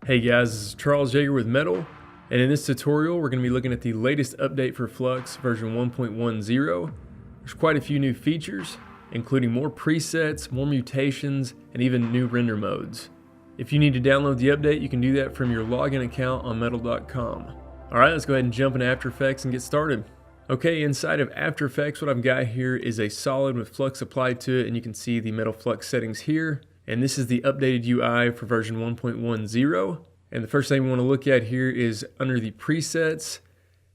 Hey guys, this is Charles Jaeger with Metal, and in this tutorial we're going to be looking at the latest update for Flux version 1.10. There's quite a few new features, including more presets, more mutations, and even new render modes. If you need to download the update, you can do that from your login account on metal.com. Alright, let's go ahead and jump into After Effects and get started. Okay, inside of After Effects, what I've got here is a solid with Flux applied to it, and you can see the Metal Flux settings here. And this is the updated UI for version 1.10. And the first thing we want to look at here is under the presets.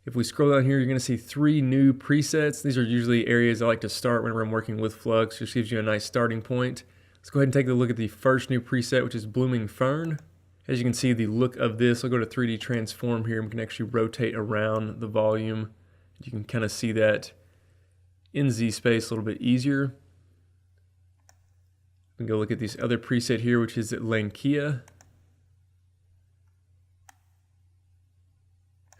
If we scroll down here, you're going to see 3 new presets. These are usually areas I like to start whenever I'm working with Flux. Just gives you a nice starting point. Let's go ahead and take a look at the first new preset, which is Blooming Fern. As you can see, the look of this, I'll go to 3D Transform here and we can actually rotate around the volume. You can kind of see that in Z space a little bit easier. We can go look at this other preset here, which is Lankia.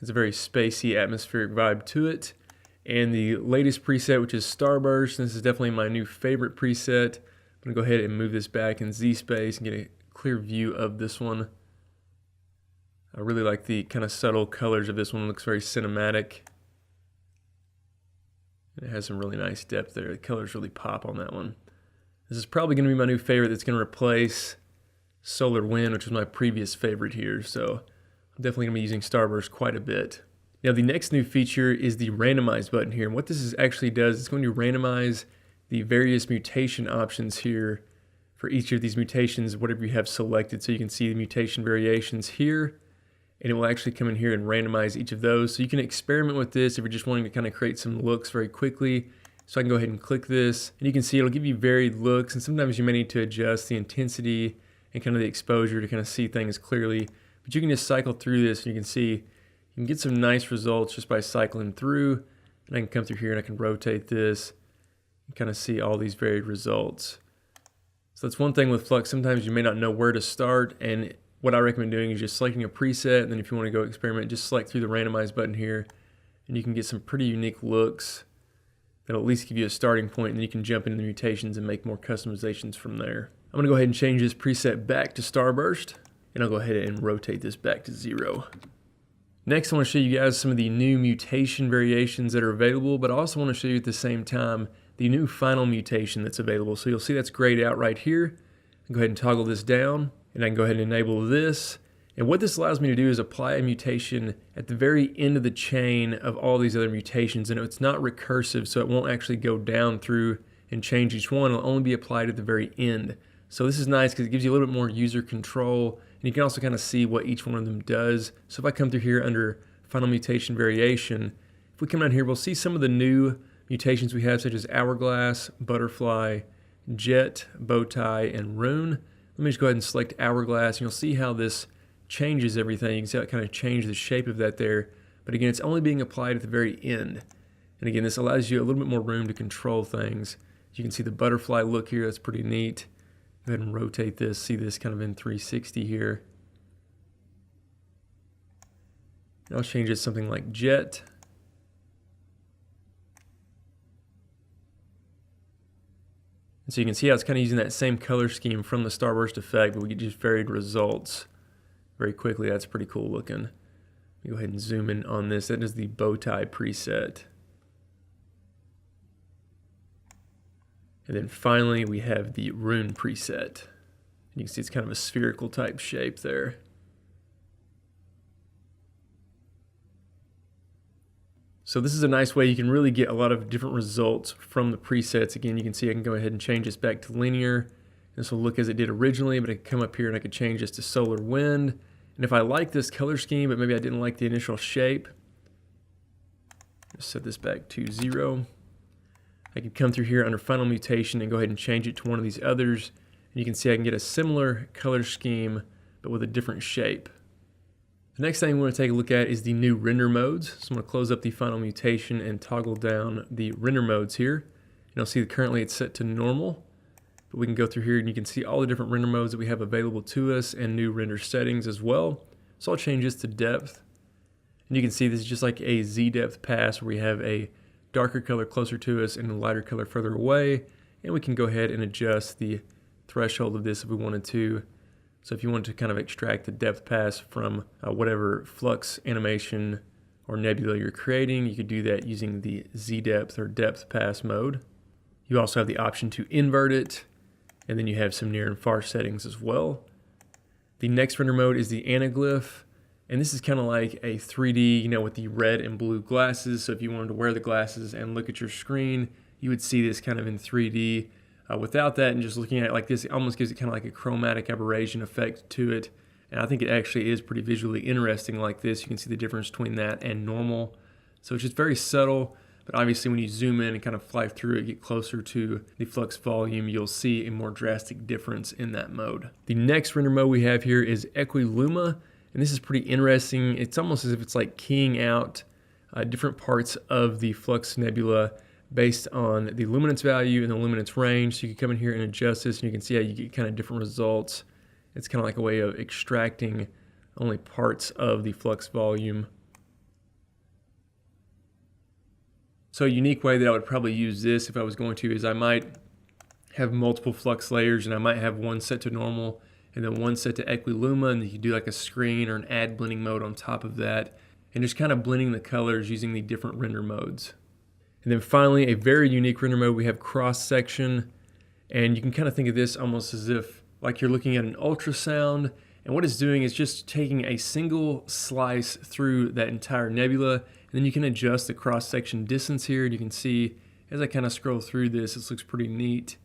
It's a very spacey, atmospheric vibe to it. And the latest preset, which is Starburst. This is definitely my new favorite preset. I'm going to go ahead and move this back in Z space and get a clear view of this one. I really like the kind of subtle colors of this one. It looks very cinematic. It has some really nice depth there. The colors really pop on that one. This is probably going to be my new favorite that's going to replace Solar Wind, which was my previous favorite here. So I'm definitely going to be using Starburst quite a bit. Now the next new feature is the Randomize button here. And what this actually does, it's going to randomize the various mutation options here for each of these mutations, whatever you have selected. So you can see the mutation variations here. And it will actually come in here and randomize each of those. So you can experiment with this if you're just wanting to kind of create some looks very quickly. So I can go ahead and click this, and you can see it'll give you varied looks, and sometimes you may need to adjust the intensity and kind of the exposure to kind of see things clearly. But you can just cycle through this, and you can see you can get some nice results just by cycling through. And I can come through here and I can rotate this and kind of see all these varied results. So that's one thing with Flux. Sometimes you may not know where to start, and what I recommend doing is just selecting a preset, and then if you want to go experiment, just select through the Randomize button here, and you can get some pretty unique looks that'll at least give you a starting point, and then you can jump into the mutations and make more customizations from there. I'm going to go ahead and change this preset back to Starburst, and I'll go ahead and rotate this back to 0. Next, I want to show you guys some of the new mutation variations that are available, but I also want to show you at the same time the new final mutation that's available. So you'll see that's grayed out right here. I'll go ahead and toggle this down, and I can go ahead and enable this. And what this allows me to do is apply a mutation at the very end of the chain of all these other mutations, and it's not recursive, so it won't actually go down through and change each one. It'll only be applied at the very end. So this is nice because it gives you a little bit more user control, and you can also kind of see what each one of them does. So if I come through here under Final Mutation Variation, if we come down here, we'll see some of the new mutations we have, such as Hourglass, Butterfly, Jet, Bowtie, and Rune. Let me just go ahead and select Hourglass, and you'll see how this changes everything. You can see how it kind of changed the shape of that there. But again, it's only being applied at the very end. And again, this allows you a little bit more room to control things. You can see the butterfly look here. That's pretty neat. Go ahead and rotate this. See this kind of in 360 here. And I'll change it to something like Jet. And so you can see how it's kind of using that same color scheme from the Starburst effect, but we get just varied results very quickly. That's pretty cool looking. Let me go ahead and zoom in on this. That is the Bowtie preset. And then finally we have the Rune preset. You can see it's kind of a spherical type shape there. So this is a nice way you can really get a lot of different results from the presets. Again, you can see I can go ahead and change this back to linear. This will look as it did originally, but I can come up here and I could change this to Solar Wind. And if I like this color scheme, but maybe I didn't like the initial shape, just set this back to 0. I can come through here under Final Mutation and go ahead and change it to one of these others. And you can see I can get a similar color scheme, but with a different shape. The next thing we want to take a look at is the new render modes. So I'm going to close up the Final Mutation and toggle down the render modes here. And you'll see that currently it's set to normal. But we can go through here and you can see all the different render modes that we have available to us and new render settings as well. So I'll change this to depth. And you can see this is just like a Z depth pass where we have a darker color closer to us and a lighter color further away. And we can go ahead and adjust the threshold of this if we wanted to. So if you want to kind of extract the depth pass from whatever flux animation or nebula you're creating, you could do that using the Z depth or depth pass mode. You also have the option to invert it, and then you have some near and far settings as well. The next render mode is the anaglyph, and this is kind of like a 3D, with the red and blue glasses. So if you wanted to wear the glasses and look at your screen, you would see this kind of in 3D. Without that and just looking at it like this, it almost gives it kind of like a chromatic aberration effect to it. And I think it actually is pretty visually interesting like this. You can see the difference between that and normal. So it's just very subtle, but obviously when you zoom in and kind of fly through it, get closer to the flux volume, you'll see a more drastic difference in that mode. The next render mode we have here is Equiluma, and this is pretty interesting. It's almost as if it's like keying out different parts of the flux nebula based on the luminance value and the luminance range. So you can come in here and adjust this, and you can see how you get kind of different results. It's kind of like a way of extracting only parts of the flux volume. So a unique way that I would probably use this if I was going to is I might have multiple flux layers, and I might have one set to normal and then one set to Equiluma, and you could do like a screen or an add blending mode on top of that, and just kind of blending the colors using the different render modes. And then finally, a very unique render mode, we have cross section, and you can kind of think of this almost as if like you're looking at an ultrasound, and what it's doing is just taking a single slice through that entire nebula, and then you can adjust the cross section distance here, and you can see as I kind of scroll through this, this looks pretty neat.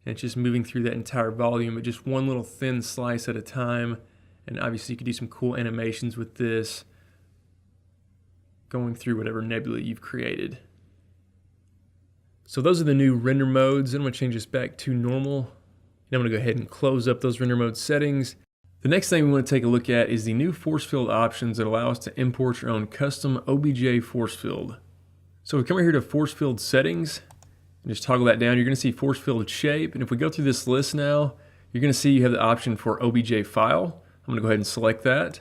And it's just moving through that entire volume, but just one little thin slice at a time. And obviously you could do some cool animations with this, going through whatever nebula you've created. So those are the new render modes, and I'm going to change this back to normal. And I'm going to go ahead and close up those render mode settings. The next thing we want to take a look at is the new force field options that allow us to import your own custom OBJ force field. So we come over here to force field settings and just toggle that down. You're going to see force field shape, and if we go through this list now, you're going to see you have the option for OBJ file. I'm going to go ahead and select that.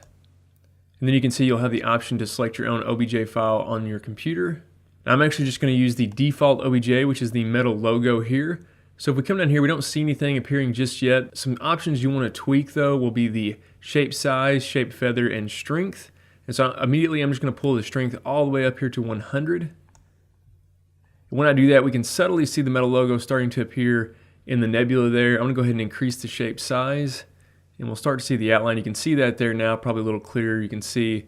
And then you can see you'll have the option to select your own OBJ file on your computer. Now I'm actually just going to use the default OBJ, which is the metal logo here. So if we come down here, we don't see anything appearing just yet. Some options you want to tweak though will be the shape size, shape feather, and strength. And so immediately I'm just going to pull the strength all the way up here to 100. And when I do that, we can subtly see the metal logo starting to appear in the nebula there. I'm going to go ahead and increase the shape size, and we'll start to see the outline. You can see that there now, probably a little clearer. You can see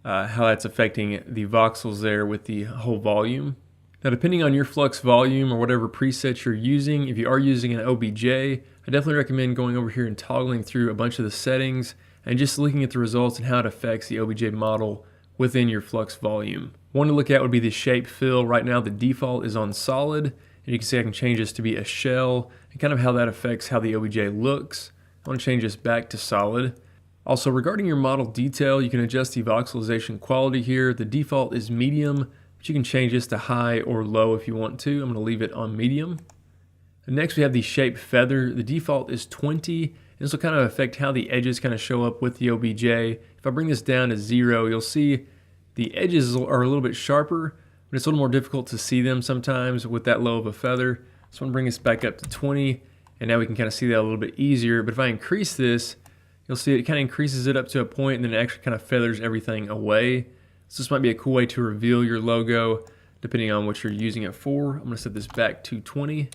how that's affecting the voxels there with the whole volume. Now, depending on your flux volume or whatever presets you're using, if you are using an OBJ, I definitely recommend going over here and toggling through a bunch of the settings and just looking at the results and how it affects the OBJ model within your flux volume. One to look at would be the shape fill. Right now the default is on solid, and you can see I can change this to be a shell and kind of how that affects how the OBJ looks. I want to change this back to solid. Also, regarding your model detail, you can adjust the voxelization quality here. The default is medium, but you can change this to high or low if you want to. I'm going to leave it on medium. And next we have the shape feather. The default is 20. And this will kind of affect how the edges kind of show up with the OBJ. If I bring this down to 0, you'll see the edges are a little bit sharper, but it's a little more difficult to see them sometimes with that low of a feather. So I'm going to bring this back up to 20, and now we can kind of see that a little bit easier. But if I increase this, you'll see it kind of increases it up to a point, and then it actually kind of feathers everything away. So this might be a cool way to reveal your logo depending on what you're using it for. I'm going to set this back to 20.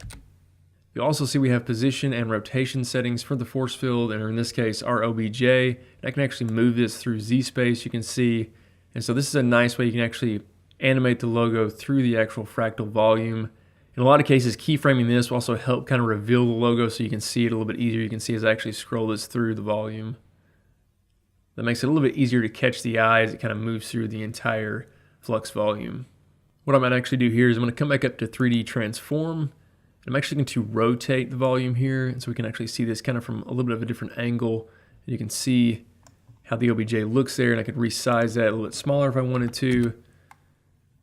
You'll also see we have position and rotation settings for the force field, and in this case our OBJ. And I can actually move this through Z space, you can see. And so this is a nice way you can actually animate the logo through the actual fractal volume. In a lot of cases, keyframing this will also help kind of reveal the logo so you can see it a little bit easier. You can see as I actually scroll this through the volume. That makes it a little bit easier to catch the eye as it kind of moves through the entire flux volume. What I might actually do here is I'm going to come back up to 3D transform. I'm actually going to rotate the volume here, and so we can actually see this kind of from a little bit of a different angle. And you can see how the OBJ looks there, and I could resize that a little bit smaller if I wanted to.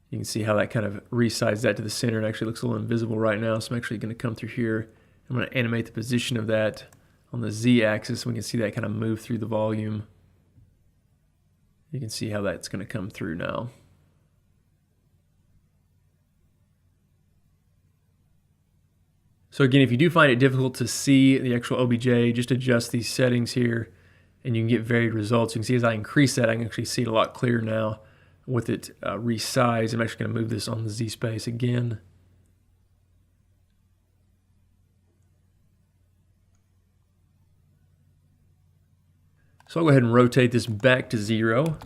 You can see how that kind of resized that to the center. It actually looks a little invisible right now, so I'm actually going to come through here. I'm going to animate the position of that on the Z axis, so we can see that kind of move through the volume. You can see how that's going to come through now. So again, if you do find it difficult to see the actual OBJ, just adjust these settings here and you can get varied results. You can see as I increase that, I can actually see it a lot clearer now with it resized. I'm actually going to move this on the Z space again. So I'll go ahead and rotate this back to 0.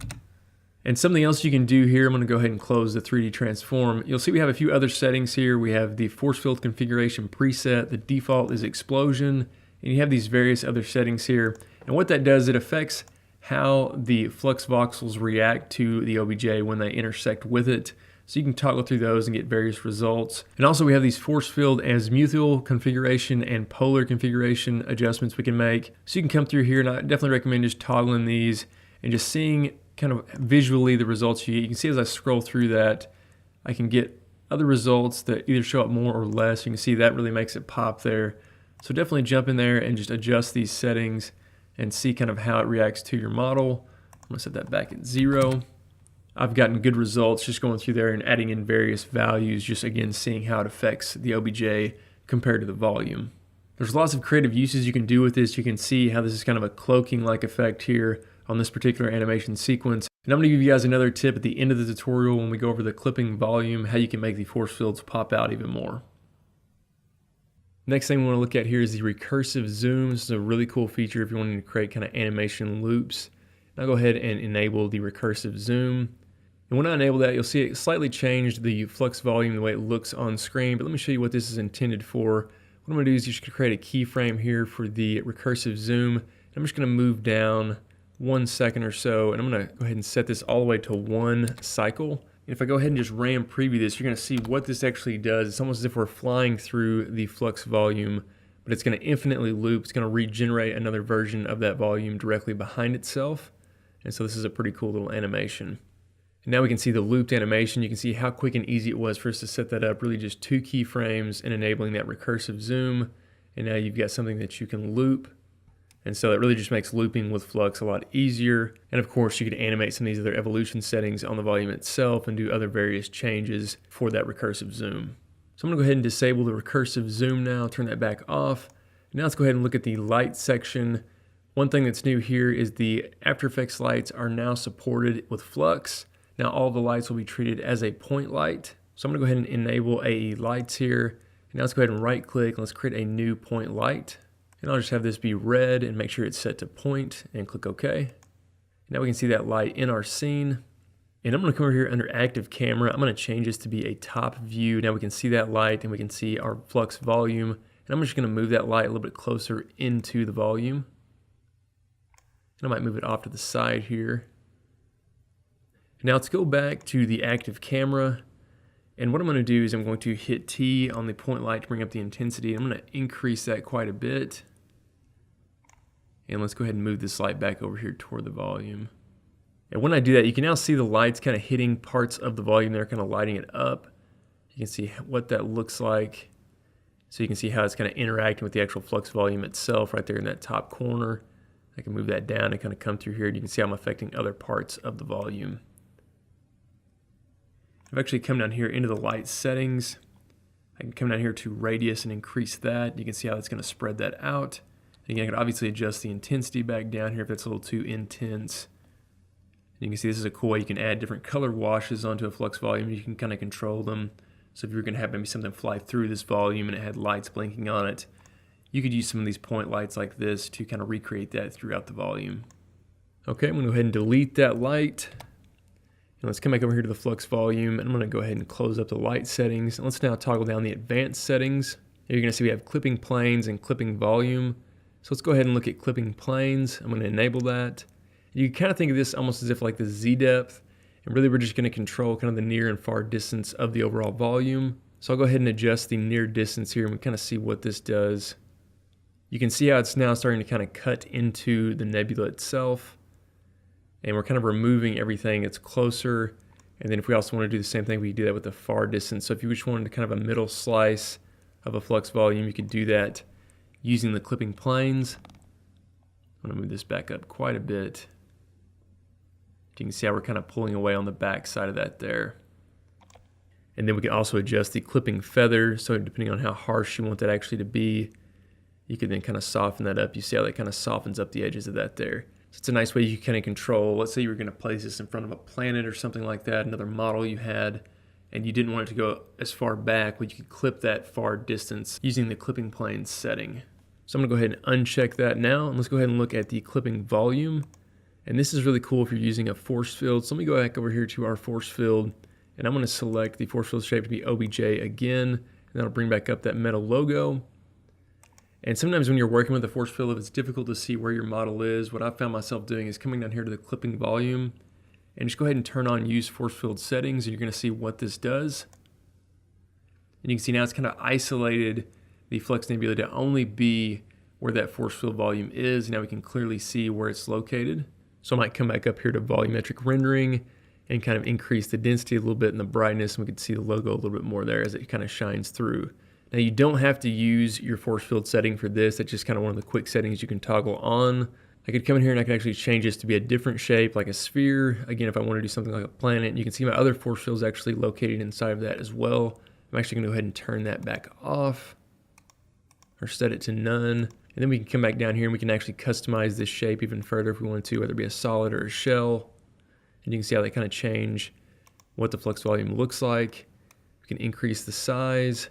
And something else you can do here, I'm going to go ahead and close the 3D transform. You'll see we have a few other settings here. We have the force field configuration preset. The default is explosion. And you have these various other settings here. And what that does, it affects how the flux voxels react to the OBJ when they intersect with it. So you can toggle through those and get various results. And also we have these force field azimuthal configuration and polar configuration adjustments we can make. So you can come through here, and I definitely recommend just toggling these and just seeing kind of visually the results you get. You can see as I scroll through that, I can get other results that either show up more or less. You can see that really makes it pop there. So definitely jump in there and just adjust these settings and see kind of how it reacts to your model. I'm gonna set that back at 0. I've gotten good results just going through there and adding in various values, just again seeing how it affects the OBJ compared to the volume. There's lots of creative uses you can do with this. You can see how this is kind of a cloaking-like effect here on this particular animation sequence. And I'm going to give you guys another tip at the end of the tutorial when we go over the clipping volume, how you can make the force fields pop out even more. Next thing we want to look at here is the recursive zoom. This is a really cool feature if you're wanting to create kind of animation loops. I'll go ahead and enable the recursive zoom. And when I enable that, you'll see it slightly changed the flux volume the way it looks on screen. But let me show you what this is intended for. What I'm going to do is just create a keyframe here for the recursive zoom. I'm just going to move down 1 second or so, and I'm going to go ahead and set this all the way to 1 cycle. And if I go ahead and just RAM preview this, you're going to see what this actually does. It's almost as if we're flying through the flux volume, but it's going to infinitely loop. It's going to regenerate another version of that volume directly behind itself. And so this is a pretty cool little animation. And now we can see the looped animation. You can see how quick and easy it was for us to set that up. Really just 2 keyframes and enabling that recursive zoom. And now you've got something that you can loop. And so it really just makes looping with Flux a lot easier. And of course, you could animate some of these other evolution settings on the volume itself and do other various changes for that recursive zoom. So I'm gonna go ahead and disable the recursive zoom now, turn that back off. Now let's go ahead and look at the light section. One thing that's new here is the After Effects lights are now supported with Flux. Now all the lights will be treated as a point light. So I'm gonna go ahead and enable AE lights here. And now let's go ahead and right click and let's create a new point light. And I'll just have this be red and make sure it's set to point and click OK. Now we can see that light in our scene. And I'm gonna come over here under active camera. I'm gonna change this to be a top view. Now we can see that light and we can see our flux volume. And I'm just gonna move that light a little bit closer into the volume. And I might move it off to the side here. Now let's go back to the active camera. And what I'm going to do is I'm going to hit T on the point light to bring up the intensity. I'm going to increase that quite a bit. And let's go ahead and move this light back over here toward the volume. And when I do that, you can now see the lights kind of hitting parts of the volume there, kind of lighting it up. You can see what that looks like. So you can see how it's kind of interacting with the actual flux volume itself right there in that top corner. I can move that down and kind of come through here, and you can see how I'm affecting other parts of the volume. I've actually come down here into the light settings. I can come down here to radius and increase that. You can see how it's going to spread that out. And again, I can obviously adjust the intensity back down here if that's a little too intense. And you can see this is a cool way you can add different color washes onto a flux volume. You can kind of control them. So if you're going to have maybe something fly through this volume and it had lights blinking on it, you could use some of these point lights like this to kind of recreate that throughout the volume. Okay, I'm going to go ahead and delete that light. And let's come back over here to the flux volume, and I'm going to go ahead and close up the light settings. And let's now toggle down the advanced settings. Here you're going to see we have clipping planes and clipping volume. So let's go ahead and look at clipping planes. I'm going to enable that. You can kind of think of this almost as if like the Z depth, and really we're just going to control kind of the near and far distance of the overall volume. So I'll go ahead and adjust the near distance here, and we kind of see what this does. You can see how it's now starting to kind of cut into the nebula itself. And we're kind of removing everything that's closer. And then if we also want to do the same thing, we can do that with the far distance. So if you just wanted kind of a middle slice of a flux volume, you could do that using the clipping planes. I'm going to move this back up quite a bit. You can see how we're kind of pulling away on the back side of that there. And then we can also adjust the clipping feather. So depending on how harsh you want that actually to be, you can then kind of soften that up. You see how that kind of softens up the edges of that there. So it's a nice way you can kind of control. Let's say you were going to place this in front of a planet or something like that, another model you had, and you didn't want it to go as far back, but you could clip that far distance using the clipping plane setting. So I'm going to go ahead and uncheck that now, and let's go ahead and look at the clipping volume. And this is really cool if you're using a force field. So let me go back over here to our force field, and I'm going to select the force field shape to be OBJ again, and that'll bring back up that metal logo. And sometimes when you're working with a force field, if it's difficult to see where your model is, what I've found myself doing is coming down here to the clipping volume and just go ahead and turn on use force field settings, and you're going to see what this does. And you can see now it's kind of isolated the Flux Nebula to only be where that force field volume is. Now we can clearly see where it's located. So I might come back up here to volumetric rendering and kind of increase the density a little bit and the brightness, and we can see the logo a little bit more there as it kind of shines through. Now you don't have to use your force field setting for this. That's just kind of one of the quick settings you can toggle on. I could come in here and I can actually change this to be a different shape, like a sphere. Again, if I want to do something like a planet, you can see my other force field is actually located inside of that as well. I'm actually going to go ahead and turn that back off or set it to none. And then we can come back down here and we can actually customize this shape even further if we wanted to, whether it be a solid or a shell. And you can see how they kind of change what the flux volume looks like. We can increase the size.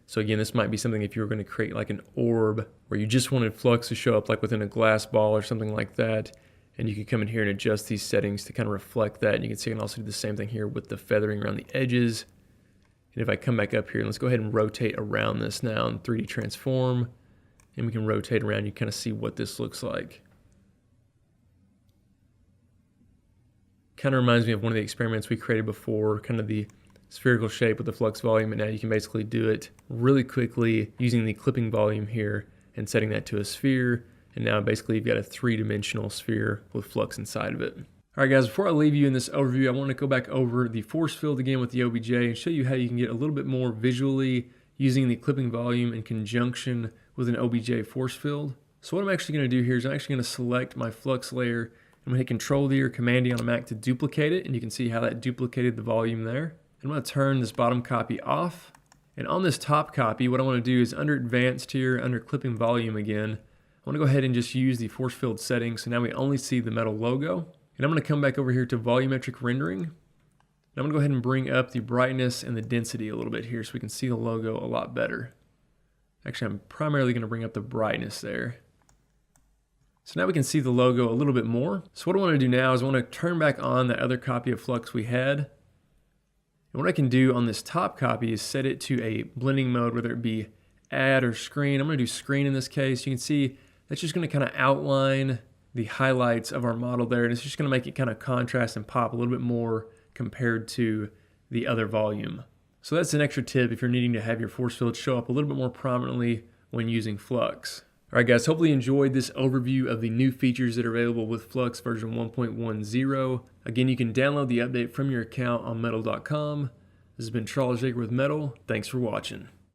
So again, this might be something if you were going to create like an orb where you just wanted flux to show up like within a glass ball or something like that. And you can come in here and adjust these settings to kind of reflect that. And you can see I can also do the same thing here with the feathering around the edges. And if I come back up here, let's go ahead and rotate around this now in 3D transform. And we can rotate around, you kind of see what this looks like. Kind of reminds me of one of the experiments we created before, kind of the spherical shape with the flux volume, and now you can basically do it really quickly using the clipping volume here and setting that to a sphere. And now basically you've got a three-dimensional sphere with flux inside of it. All right guys, before I leave you in this overview, I want to go back over the force field again with the OBJ and show you how you can get a little bit more visually using the clipping volume in conjunction with an OBJ force field. So what I'm actually going to do here is I'm actually going to select my flux layer. I'm going to hit Control D or Command D on a Mac to duplicate it, and you can see how that duplicated the volume there. I'm going to turn this bottom copy off. And on this top copy, what I want to do is under Advanced here, under Clipping Volume again, I want to go ahead and just use the force field settings. So now we only see the metal logo. And I'm going to come back over here to Volumetric Rendering. And I'm going to go ahead and bring up the brightness and the density a little bit here so we can see the logo a lot better. Actually, I'm primarily going to bring up the brightness there. So now we can see the logo a little bit more. So what I want to do now is I want to turn back on that other copy of Flux we had. And what I can do on this top copy is set it to a blending mode, whether it be add or screen. I'm going to do screen in this case. You can see that's just going to kind of outline the highlights of our model there. And it's just going to make it kind of contrast and pop a little bit more compared to the other volume. So that's an extra tip if you're needing to have your force field show up a little bit more prominently when using Flux. All right guys, hopefully you enjoyed this overview of the new features that are available with Flux version 1.10. Again, you can download the update from your account on metal.com. This has been Charles Jaeger with Metal. Thanks for watching.